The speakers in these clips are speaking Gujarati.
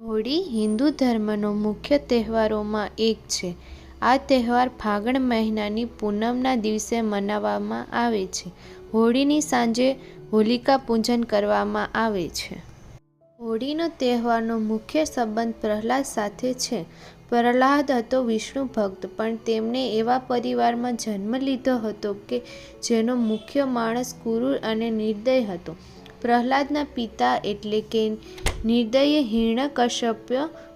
હોળી હિન્દુ ધર્મનો મુખ્ય તહેવારોમાં એક છે. આ તહેવાર ફાગણ મહિનાની પૂનમના દિવસે મનાવવામાં આવે છે. હોળીની સાંજે હોલિકા પૂજન કરવામાં આવે છે. હોળીનો તહેવારનો મુખ્ય સંબંધ પ્રહલાદ સાથે છે. પ્રહલાદ હતો વિષ્ણુ ભક્ત, પણ તેમણે એવા પરિવારમાં જન્મ લીધો હતો કે જેનો મુખ્ય માણસ ક્રૂર અને નિર્દય હતો. પ્રહલાદના પિતા એટલે કે નિર્દયી હિરણ્યકશ્યપ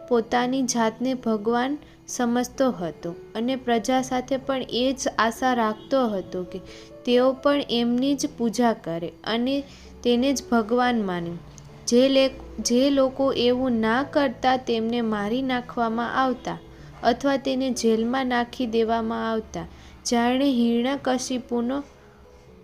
પોતાની જાતને ભગવાન સમજતો હતો અને પ્રજા સાથે પણ એ જ આશા રાખતો હતો કે તેઓ પણ એમની જ પૂજા કરે અને તેને જ ભગવાન માને. જે લોકો એવું ના કરતા તેમને મારી નાખવામાં આવતા અથવા તેને જેલમાં નાખી દેવામાં આવતા. જાણે હિરણ્યકશિપુનો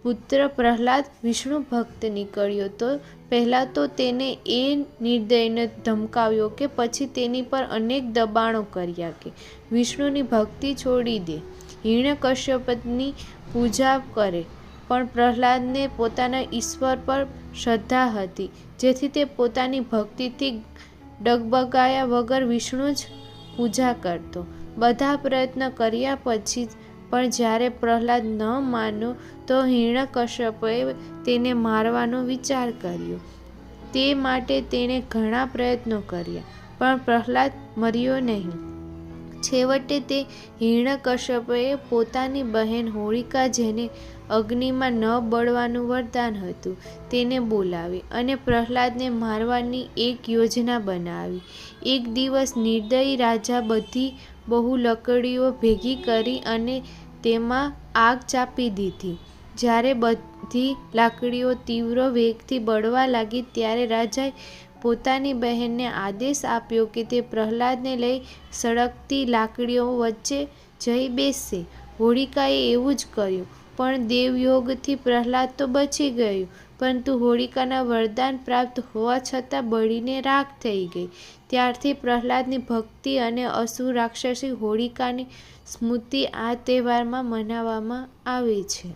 પુત્ર પ્રહલાદ વિષ્ણુ ભક્ત નીકળ્યો તો પહેલાં તો તેને એ નિર્દયને ધમકાવ્યો કે પછી તેની પર અનેક દબાણો કર્યા કે વિષ્ણુની ભક્તિ છોડી દે, હિરણ્યકશ્યપની પૂજા કરે. પણ પ્રહલાદને પોતાના ઈશ્વર પર શ્રદ્ધા હતી, જેથી તે પોતાની ભક્તિથી ડગબગાયા વગર વિષ્ણુ જ પૂજા કરતો. બધા પ્રયત્ન કર્યા પછી પણ જ્યારે પ્રહલાદ ન માન્યો તો હિરણ્યકશ્યપે તેને મારવાનો વિચાર કર્યો. તે માટે તેણે ઘણા પ્રયત્નો કર્યા, પણ પ્રહલાદ મર્યો નહીં. છેવટે તે હિરણ્યકશ્યપે પોતાની બહેન હોલિકા, જેને અગ્નિમાં ન બળવાનું વરદાન હતું, તેને બોલાવી અને પ્રહલાદને મારવાની એક યોજના બનાવી. એક દિવસ નિર્દયી રાજા બહુ લાકડીઓ ભેગી કરી અને તેમાં આગ ચાંપી દીધી. જ્યારે બધી લાકડીઓ તીવ્ર વેગથી બળવા લાગી ત્યારે રાજાએ પોતાની બહેનને આદેશ આપ્યો કે તે પ્રહલાદને લઈ સળગતી લાકડીઓ વચ્ચે જઈ બેસશે. હોલિકાએ એવું જ કર્યું, પણ દેવયોગથી પ્રહલાદ તો બચી ગયો, પરંતુ હોલિકાના વરદાન પ્રાપ્ત હોવા છતાં બળીને રાખ થઈ ગઈ. ત્યારથી પ્રહલાદની ભક્તિ અને અસુર રાક્ષસી હોલિકાની સ્મૃતિ આ તહેવારમાં મનાવવામાં આવે છે.